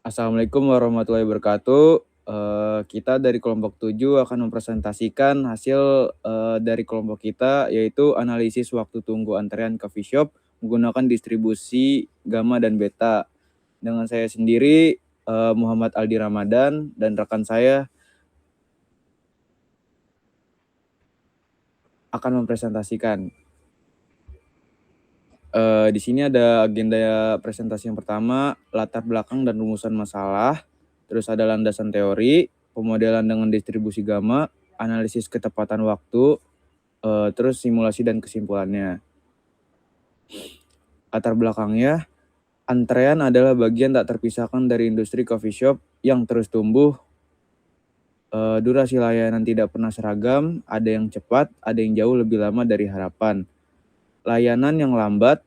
Assalamualaikum warahmatullahi wabarakatuh. Kita dari kelompok 7 akan mempresentasikan hasil, dari kelompok kita, yaitu analisis waktu tunggu antrean coffee shop menggunakan distribusi gamma dan beta. Dengan saya sendiri, Muhammad Aldi Ramadan, dan rekan saya akan mempresentasikan. Di sini ada agenda presentasi yang pertama, latar belakang dan rumusan masalah, terus ada landasan teori, pemodelan dengan distribusi gamma, analisis ketepatan waktu, terus simulasi dan kesimpulannya. Latar belakangnya, antrean adalah bagian tak terpisahkan dari industri coffee shop yang terus tumbuh. Durasi layanan tidak pernah seragam, ada yang cepat, ada yang jauh lebih lama dari harapan. Layanan yang lambat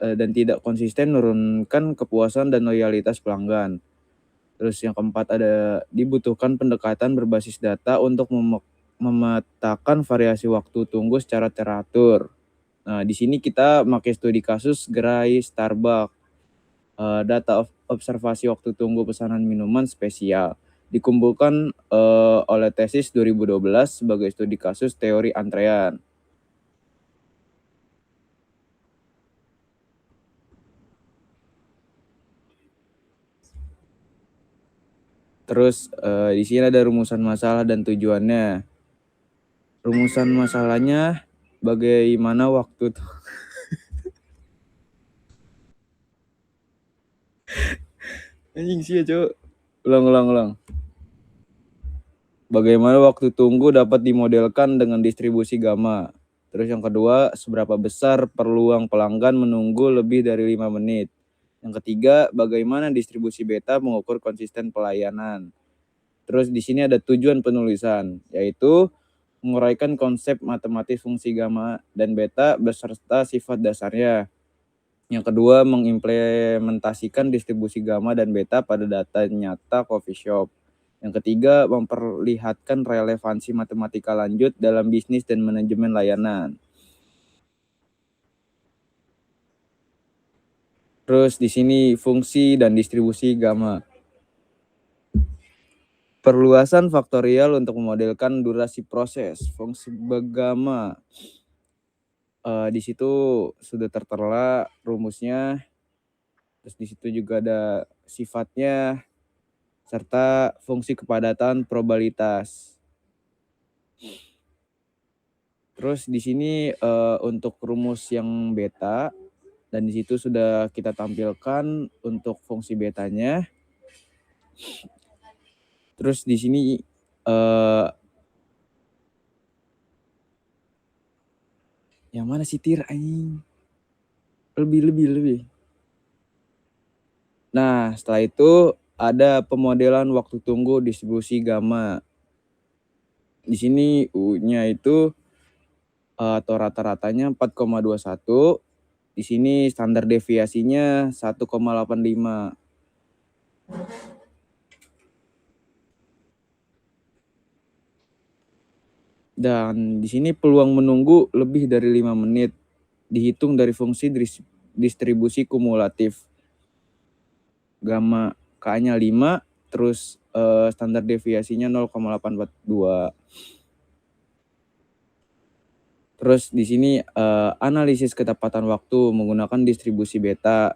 dan tidak konsisten menurunkan kepuasan dan loyalitas pelanggan. Terus yang keempat ada dibutuhkan pendekatan berbasis data untuk memetakan variasi waktu tunggu secara teratur. Nah, di sini kita pakai studi kasus gerai Starbucks, data observasi waktu tunggu pesanan minuman spesial. Dikumpulkan oleh tesis 2012 sebagai studi kasus teori antrean. Terus di sini ada rumusan masalah dan tujuannya. Rumusan masalahnya bagaimana waktu anjing sih ya, Cuk. Ulang. Bagaimana waktu tunggu dapat dimodelkan dengan distribusi gamma. Terus yang kedua, seberapa besar peluang pelanggan menunggu lebih dari 5 menit. Yang ketiga, bagaimana distribusi beta mengukur konsisten pelayanan. Terus di sini ada tujuan penulisan, yaitu menguraikan konsep matematis fungsi gamma dan beta beserta sifat dasarnya. Yang kedua, mengimplementasikan distribusi gamma dan beta pada data nyata coffee shop. Yang ketiga, memperlihatkan relevansi matematika lanjut dalam bisnis dan manajemen layanan. Terus di sini fungsi dan distribusi gamma. Perluasan faktorial untuk memodelkan durasi proses. Fungsi gamma. Di situ sudah tertera rumusnya. Terus di situ juga ada sifatnya serta fungsi kepadatan probabilitas. Terus di sini untuk rumus yang beta, dan di situ sudah kita tampilkan untuk fungsi betanya. Terus di sini yang mana sih tir anjing? Lebih. Nah, setelah itu ada pemodelan waktu tunggu distribusi gamma. Di sini U-nya itu atau rata-ratanya 4,21. Di sini standar deviasinya 1,85. Dan di sini peluang menunggu lebih dari 5 menit dihitung dari fungsi distribusi kumulatif. Gamma K-nya 5, terus standar deviasinya 0,842. Terus di sini analisis ketepatan waktu menggunakan distribusi beta.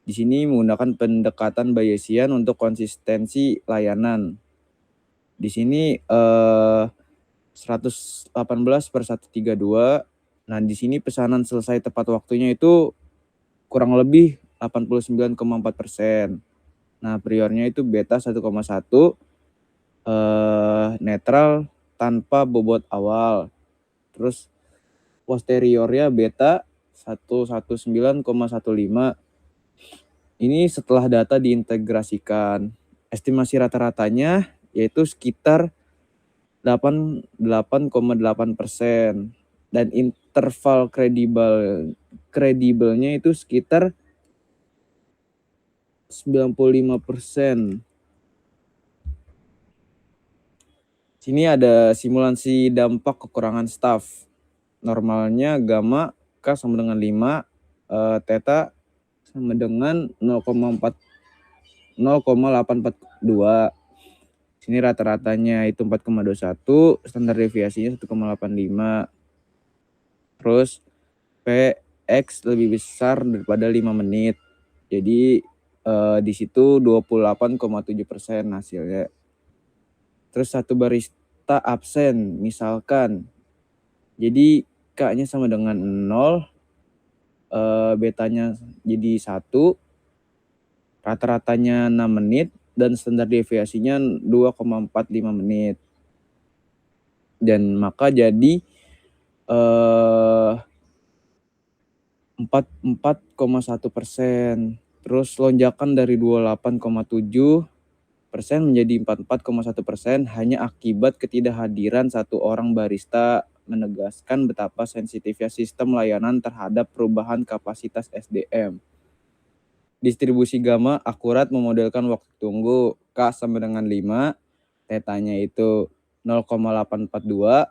Di sini menggunakan pendekatan Bayesian untuk konsistensi layanan. Di sini 118/132. Nah, di sini pesanan selesai tepat waktunya itu kurang lebih 89,4%. Nah, priornya itu beta 1,1, netral tanpa bobot awal. Terus posteriornya beta 119,15. Ini setelah data diintegrasikan. Estimasi rata-ratanya yaitu sekitar 88,8%, dan interval kredibelnya itu sekitar 95%. Sini ada simulasi dampak kekurangan staff. Normalnya gamma K sama dengan 5, theta sama dengan 0,4 0,842. Sini rata-ratanya itu 4,21, standar deviasinya 1,85. Terus PX lebih besar daripada 5 menit. Jadi di situ 28,7% hasilnya. Terus satu barista absen misalkan. Jadi K-nya sama dengan 0, betanya jadi 1, rata-ratanya 6 menit, dan standar deviasinya 2,45 menit. Dan maka jadi 44,1%. Terus lonjakan dari 28,7% menjadi 44,1% hanya akibat ketidakhadiran satu orang barista, menegaskan betapa sensitifnya sistem layanan terhadap perubahan kapasitas SDM. Distribusi gamma akurat memodelkan waktu tunggu K sama dengan 5, tetanya itu 0,842,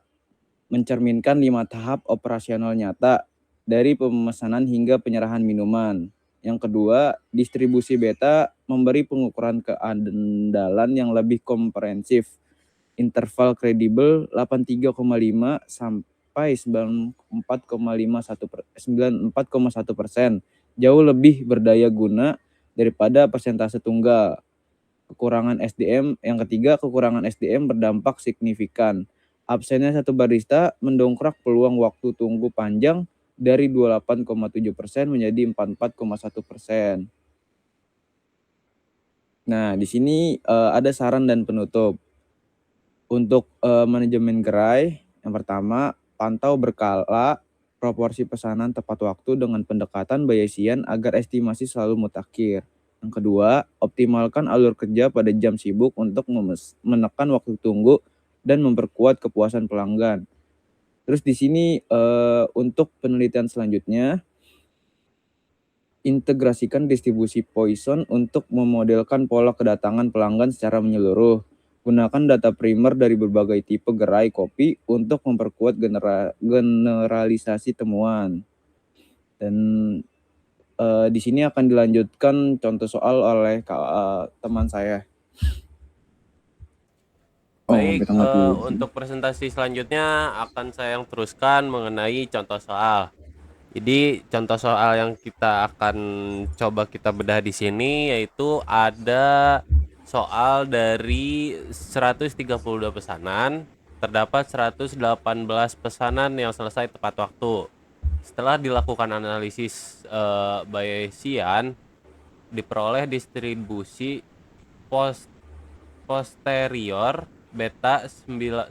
mencerminkan 5 tahap operasional nyata dari pemesanan hingga penyerahan minuman. Yang kedua, distribusi beta memberi pengukuran keandalan yang lebih komprehensif. Interval kredibel 83,5 sampai 94,1%, jauh lebih berdaya guna daripada persentase tunggal. Kekurangan SDM, yang ketiga, kekurangan SDM berdampak signifikan. Absennya satu barista mendongkrak peluang waktu tunggu panjang dari 28,7% menjadi 44,1%. Nah, di sini ada saran dan penutup. Untuk manajemen gerai, yang pertama, pantau berkala proporsi pesanan tepat waktu dengan pendekatan Bayesian agar estimasi selalu mutakhir. Yang kedua, optimalkan alur kerja pada jam sibuk untuk menekan waktu tunggu dan memperkuat kepuasan pelanggan. Terus di sini untuk penelitian selanjutnya, integrasikan distribusi Poisson untuk memodelkan pola kedatangan pelanggan secara menyeluruh. Gunakan data primer dari berbagai tipe gerai kopi untuk memperkuat generalisasi temuan. Dan di sini akan dilanjutkan contoh soal oleh teman saya. Baik, kita ngerti. untuk presentasi selanjutnya akan saya yang teruskan mengenai contoh soal. Jadi contoh soal yang kita akan coba kita bedah di sini yaitu ada soal dari 132 pesanan, terdapat 118 pesanan yang selesai tepat waktu. Setelah dilakukan analisis Bayesian, diperoleh distribusi posterior beta 119,15.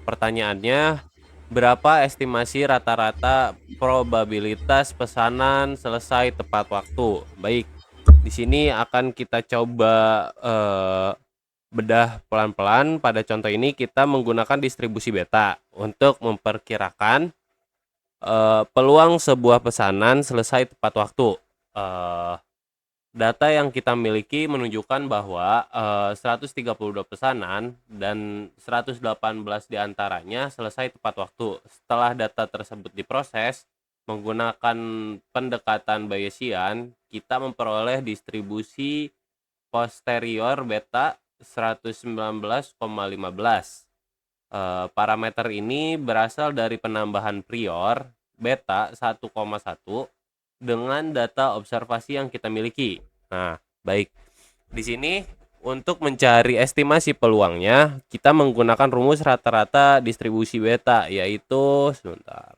Pertanyaannya, berapa estimasi rata-rata probabilitas pesanan selesai tepat waktu? Baik, di sini akan kita coba bedah pelan-pelan. Pada contoh ini kita menggunakan distribusi beta untuk memperkirakan peluang sebuah pesanan selesai tepat waktu. Data yang kita miliki menunjukkan bahwa 132 pesanan dan 118 diantaranya selesai tepat waktu. Setelah data tersebut diproses, menggunakan pendekatan Bayesian, kita memperoleh distribusi posterior beta 119,15. Parameter ini berasal dari penambahan prior beta 1,1 dengan data observasi yang kita miliki. Nah, baik. Di sini untuk mencari estimasi peluangnya, kita menggunakan rumus rata-rata distribusi beta, yaitu sebentar.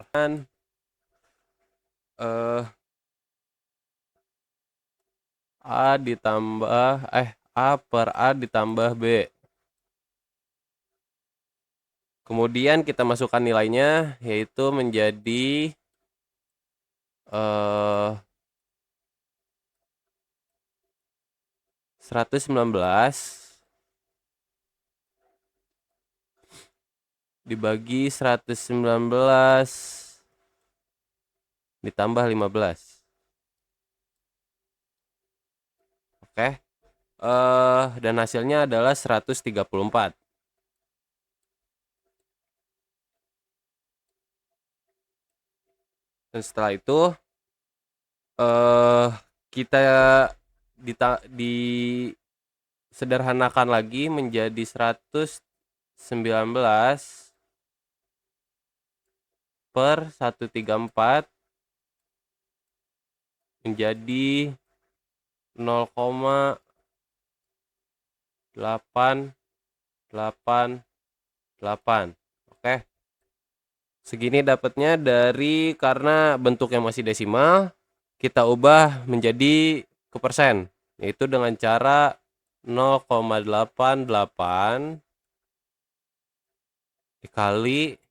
A per A ditambah B. Kemudian kita masukkan nilainya, yaitu menjadi 119 dibagi 119 ditambah 15. Oke. Dan hasilnya adalah 134. Dan setelah itu kita disederhanakan lagi menjadi 119 per 134 menjadi 0,888. Oke. Segini dapatnya dari, karena bentuknya masih desimal, kita ubah menjadi ke persen, yaitu dengan cara 0,88 dikali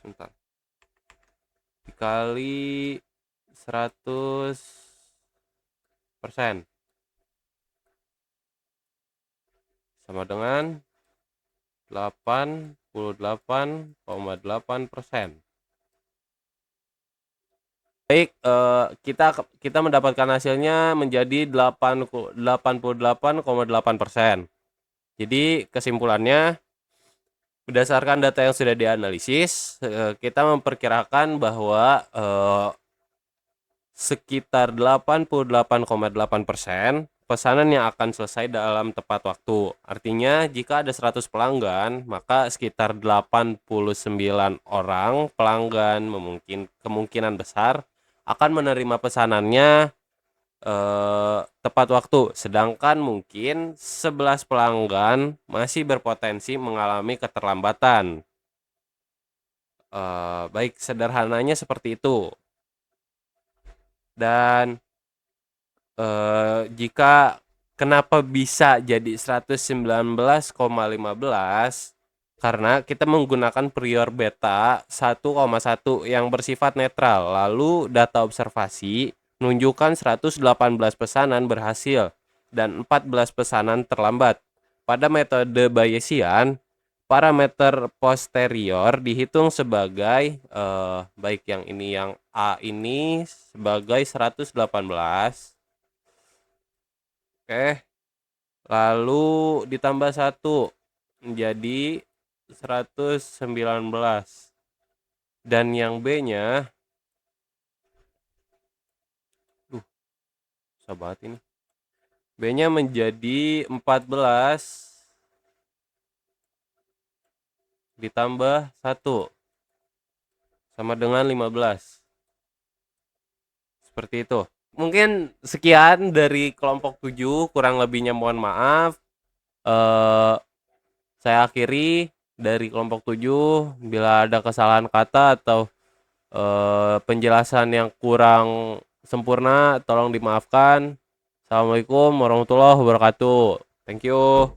sebentar, dikali 100% sama dengan 88,8%. Baik, kita mendapatkan hasilnya menjadi 88,8%. Jadi kesimpulannya, berdasarkan data yang sudah dianalisis, kita memperkirakan bahwa sekitar 88,8% pesanan yang akan selesai dalam tepat waktu. Artinya jika ada 100 pelanggan, maka sekitar 89 orang pelanggan kemungkinan besar akan menerima pesanannya tepat waktu, sedangkan mungkin 11 pelanggan masih berpotensi mengalami keterlambatan. Baik, sederhananya seperti itu. Dan jika kenapa bisa jadi 119,15, karena kita menggunakan prior beta 1,1 yang bersifat netral. Lalu data observasi menunjukkan 118 pesanan berhasil dan 14 pesanan terlambat. Pada metode Bayesian, parameter posterior dihitung sebagai baik yang ini, yang A ini sebagai 118. Oke. Lalu ditambah 1 menjadi 119. Dan yang B-nya susah banget ini. B-nya menjadi 14 ditambah 1 sama dengan 15. Seperti itu. Mungkin sekian dari kelompok 7, kurang lebihnya mohon maaf. Saya akhiri dari kelompok 7. Bila ada kesalahan kata atau penjelasan yang kurang sempurna, tolong dimaafkan. Assalamualaikum warahmatullahi wabarakatuh. Thank you.